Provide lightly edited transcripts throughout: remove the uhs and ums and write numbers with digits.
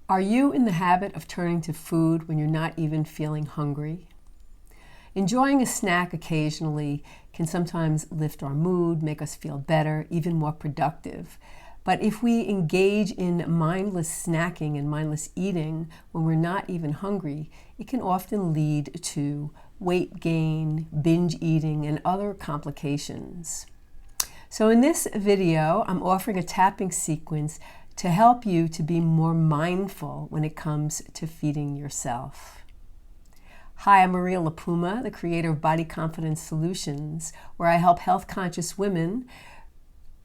Are you in the habit of turning to food when you're not even feeling hungry? Enjoying a snack occasionally can sometimes lift our mood, make us feel better, even more productive. But if we engage in mindless snacking and mindless eating when we're not even hungry, it can often lead to weight gain, binge eating, and other complications. So in this video, I'm offering a tapping sequence to help you to be more mindful when it comes to feeding yourself. Hi, I'm Maria LiPuma, the creator of Body Confidence Solutions, where I help health-conscious women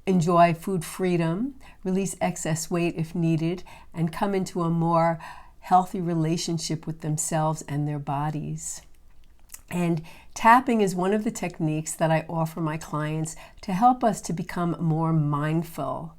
enjoy food freedom, release excess weight if needed, and come into a more healthy relationship with themselves and their bodies. And tapping is one of the techniques that I offer my clients to help us to become more mindful.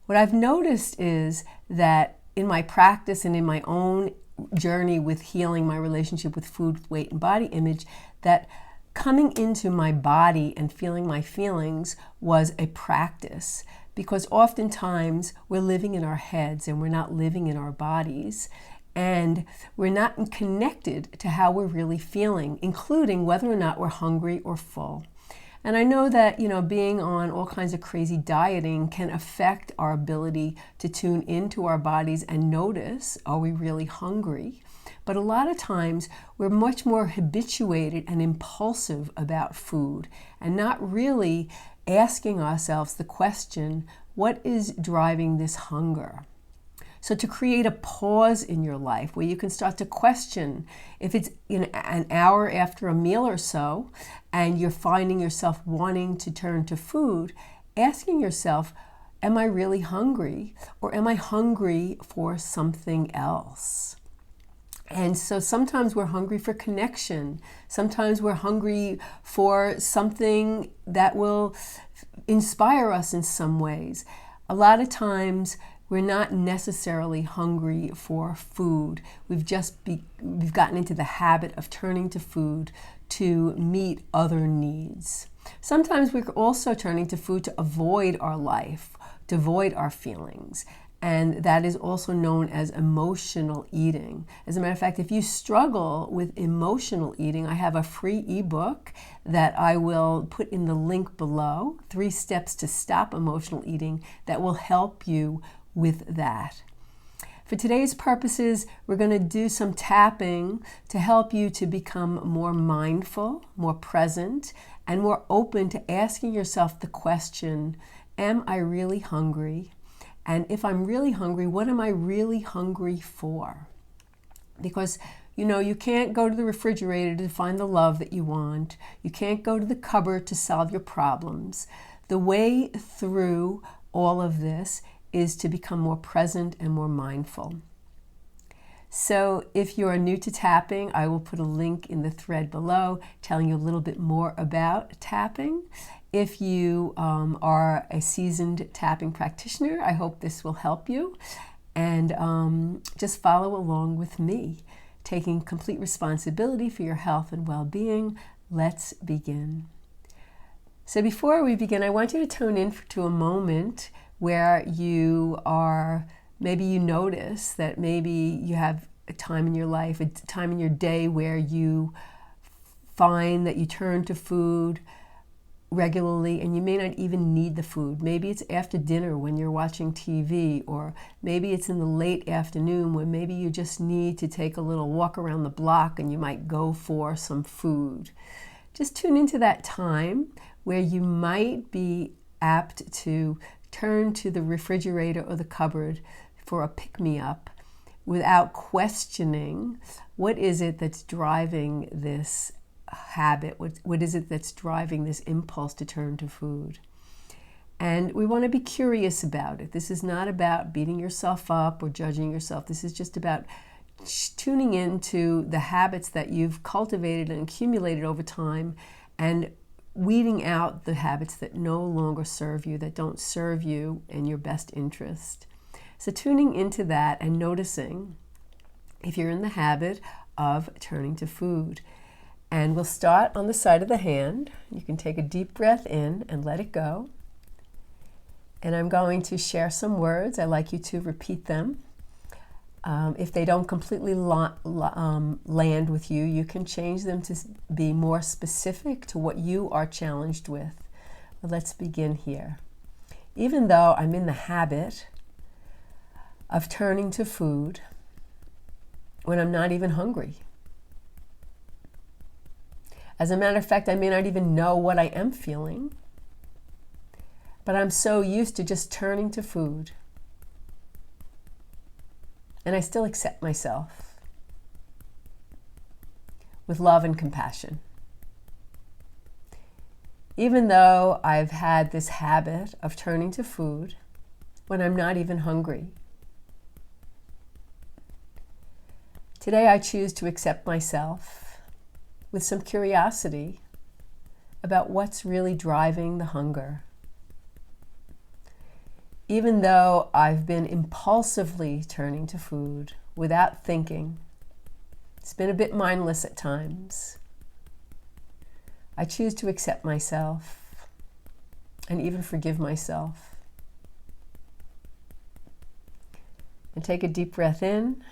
What I've noticed is that in my practice and in my own journey with healing my relationship with food, weight, and body image, that coming into my body and feeling my feelings was a practice, because oftentimes we're living in our heads and we're not living in our bodies, and we're not connected to how we're really feeling, including whether or not we're hungry or full. And I know that, being on all kinds of crazy dieting can affect our ability to tune into our bodies and notice, are we really hungry? But a lot of times we're much more habituated and impulsive about food and not really asking ourselves the question, what is driving this hunger? So to create a pause in your life where you can start to question if it's an hour after a meal or so and you're finding yourself wanting to turn to food, asking yourself, am I really hungry, or am I hungry for something else? And so sometimes we're hungry for connection. Sometimes we're hungry for something that will inspire us in some ways. A lot of times we're not necessarily hungry for food. We've gotten into the habit of turning to food to meet other needs. Sometimes we're also turning to food to avoid our life, to avoid our feelings. And that is also known as emotional eating. As a matter of fact, if you struggle with emotional eating, I have a free ebook that I will put in the link below, 3 Steps to Stop Emotional Eating, that will help you with that. For today's purposes, we're going to do some tapping to help you to become more mindful, more present, and more open to asking yourself the question, am I really hungry? And if I'm really hungry, what am I really hungry for? Because you can't go to the refrigerator to find the love that you want. You can't go to the cupboard to solve your problems. The way through all of this is to become more present and more mindful. So if you are new to tapping, I will put a link in the thread below telling you a little bit more about tapping. If you are a seasoned tapping practitioner, I hope this will help you. And just follow along with me, taking complete responsibility for your health and well-being. Let's begin. So before we begin, I want you to tune in to a moment where maybe you notice that maybe you have a time in your life, a time in your day where you find that you turn to food regularly and you may not even need the food. Maybe it's after dinner when you're watching TV, or maybe it's in the late afternoon when maybe you just need to take a little walk around the block and you might go for some food. Just tune into that time where you might be apt to turn to the refrigerator or the cupboard for a pick-me-up without questioning what is it that's driving this habit, what is it that's driving this impulse to turn to food. And we want to be curious about it. This is not about beating yourself up or judging yourself. This is just about tuning into the habits that you've cultivated and accumulated over time and weeding out the habits that no longer serve you, that don't serve you in your best interest. So tuning into that and noticing if you're in the habit of turning to food. And we'll start on the side of the hand. You can take a deep breath in and let it go. And I'm going to share some words. I'd like you to repeat them. If they don't completely land with you, you can change them to be more specific to what you are challenged with. But let's begin here. Even though I'm in the habit of turning to food when I'm not even hungry. As a matter of fact, I may not even know what I am feeling, but I'm so used to just turning to food. And I still accept myself with love and compassion. Even though I've had this habit of turning to food when I'm not even hungry. Today I choose to accept myself with some curiosity about what's really driving the hunger. Even though I've been impulsively turning to food without thinking, it's been a bit mindless at times. I choose to accept myself and even forgive myself. And take a deep breath in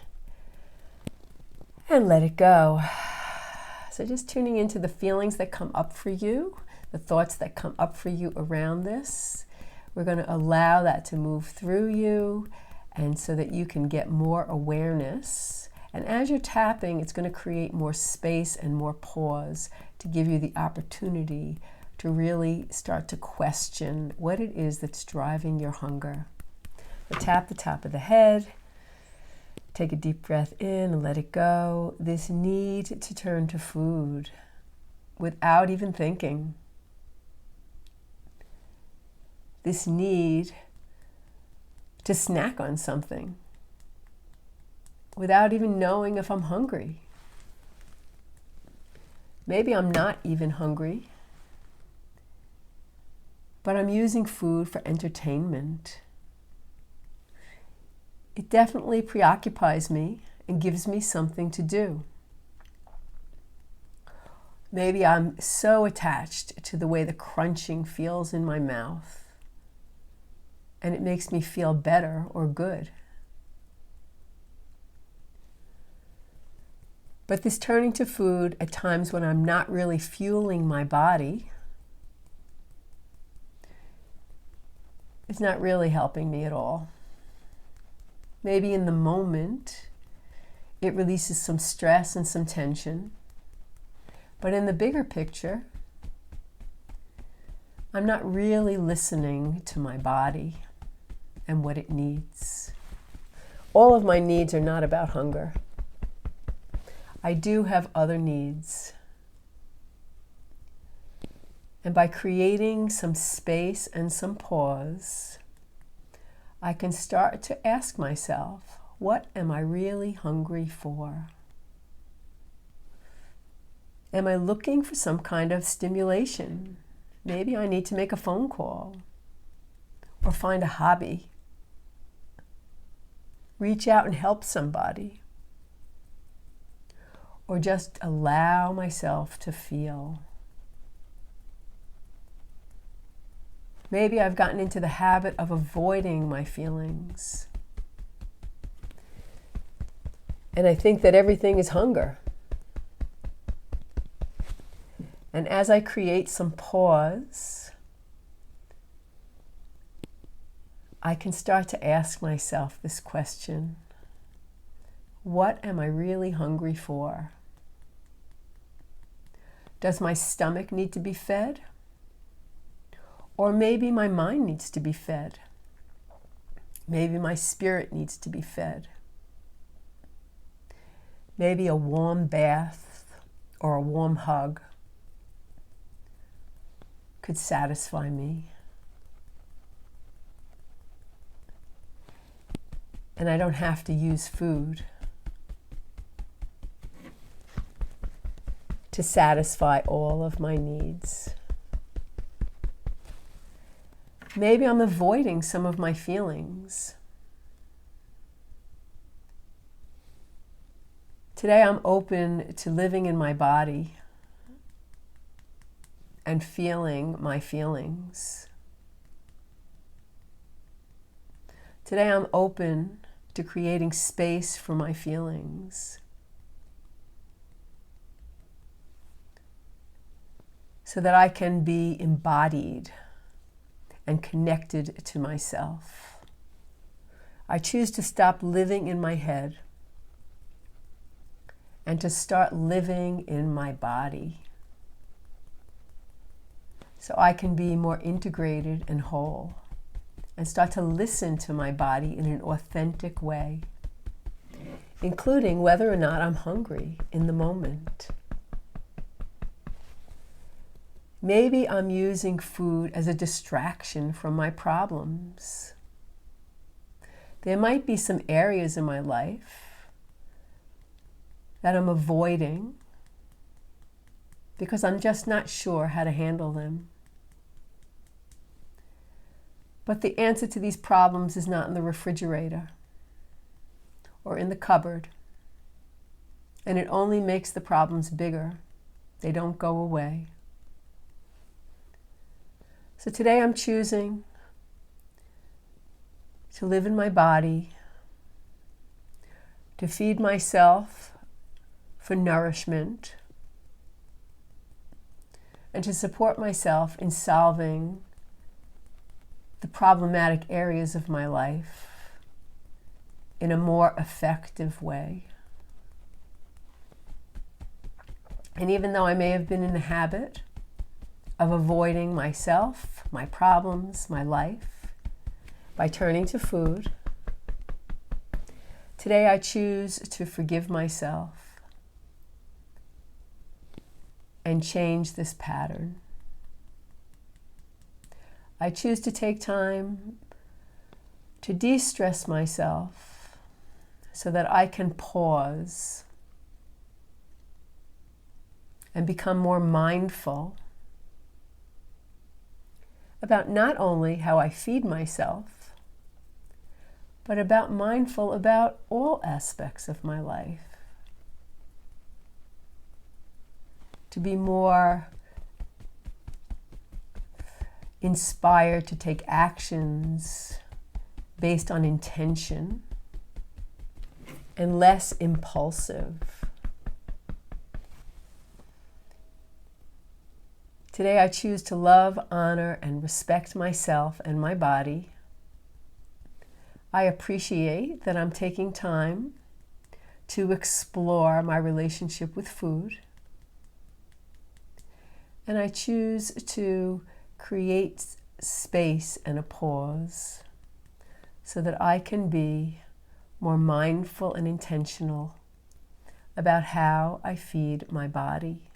and let it go. So just tuning into the feelings that come up for you, the thoughts that come up for you around this. We're going to allow that to move through you, and so that you can get more awareness. And as you're tapping, it's going to create more space and more pause to give you the opportunity to really start to question what it is that's driving your hunger. So tap the top of the head. Take a deep breath in and let it go. This need to turn to food without even thinking. This need to snack on something without even knowing if I'm hungry. Maybe I'm not even hungry, but I'm using food for entertainment. It definitely preoccupies me and gives me something to do. Maybe I'm so attached to the way the crunching feels in my mouth, and it makes me feel better or good. But this turning to food at times when I'm not really fueling my body is not really helping me at all. Maybe in the moment, it releases some stress and some tension. But in the bigger picture, I'm not really listening to my body and what it needs. All of my needs are not about hunger. I do have other needs. And by creating some space and some pause, I can start to ask myself, what am I really hungry for? Am I looking for some kind of stimulation? Maybe I need to make a phone call or find a hobby. Reach out and help somebody. Or just allow myself to feel. Maybe I've gotten into the habit of avoiding my feelings. And I think that everything is hunger. And as I create some pause, I can start to ask myself this question. What am I really hungry for? Does my stomach need to be fed? Or maybe my mind needs to be fed. Maybe my spirit needs to be fed. Maybe a warm bath or a warm hug could satisfy me. And I don't have to use food to satisfy all of my needs. Maybe I'm avoiding some of my feelings. Today I'm open to living in my body and feeling my feelings. Today I'm open to creating space for my feelings, so that I can be embodied and connected to myself. I choose to stop living in my head and to start living in my body, so I can be more integrated and whole, and start to listen to my body in an authentic way, including whether or not I'm hungry in the moment. Maybe I'm using food as a distraction from my problems. There might be some areas in my life that I'm avoiding because I'm just not sure how to handle them. But the answer to these problems is not in the refrigerator or in the cupboard. And it only makes the problems bigger. They don't go away. So today I'm choosing to live in my body, to feed myself for nourishment, and to support myself in solving the problematic areas of my life in a more effective way. And even though I may have been in the habit of avoiding myself, my problems, my life, by turning to food, today I choose to forgive myself and change this pattern. I choose to take time to de-stress myself so that I can pause and become more mindful about not only how I feed myself, but mindful about all aspects of my life. To be more inspired to take actions based on intention and less impulsive. Today I choose to love, honor, and respect myself and my body. I appreciate that I'm taking time to explore my relationship with food. And I choose to create space and a pause so that I can be more mindful and intentional about how I feed my body.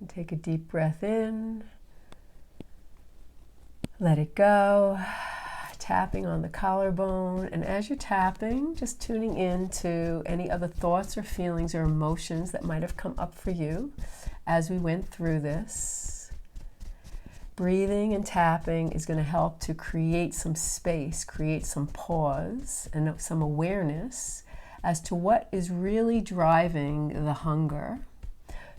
And take a deep breath in, let it go, tapping on the collarbone. And as you're tapping, just tuning in to any other thoughts or feelings or emotions that might have come up for you as we went through this. Breathing and tapping is going to help to create some space, create some pause, and some awareness as to what is really driving the hunger,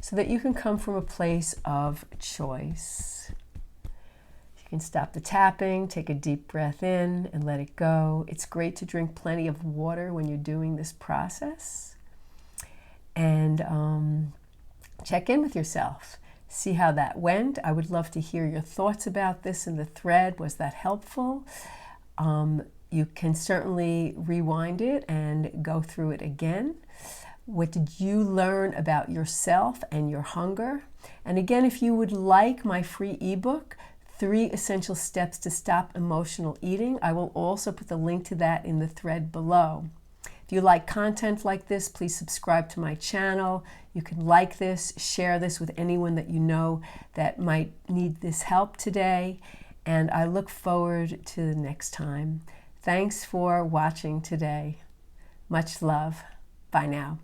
so that you can come from a place of choice. You can stop the tapping, take a deep breath in, and let it go. It's great to drink plenty of water when you're doing this process. And check in with yourself. See how that went. I would love to hear your thoughts about this in the thread. Was that helpful? You can certainly rewind it and go through it again. What did you learn about yourself and your hunger? And again, if you would like my free ebook, 3 Essential Steps to Stop Emotional Eating, I will also put the link to that in the thread below. If you like content like this, please subscribe to my channel. You can like this, share this with anyone that you know that might need this help today. And I look forward to the next time. Thanks for watching today. Much love. Bye now.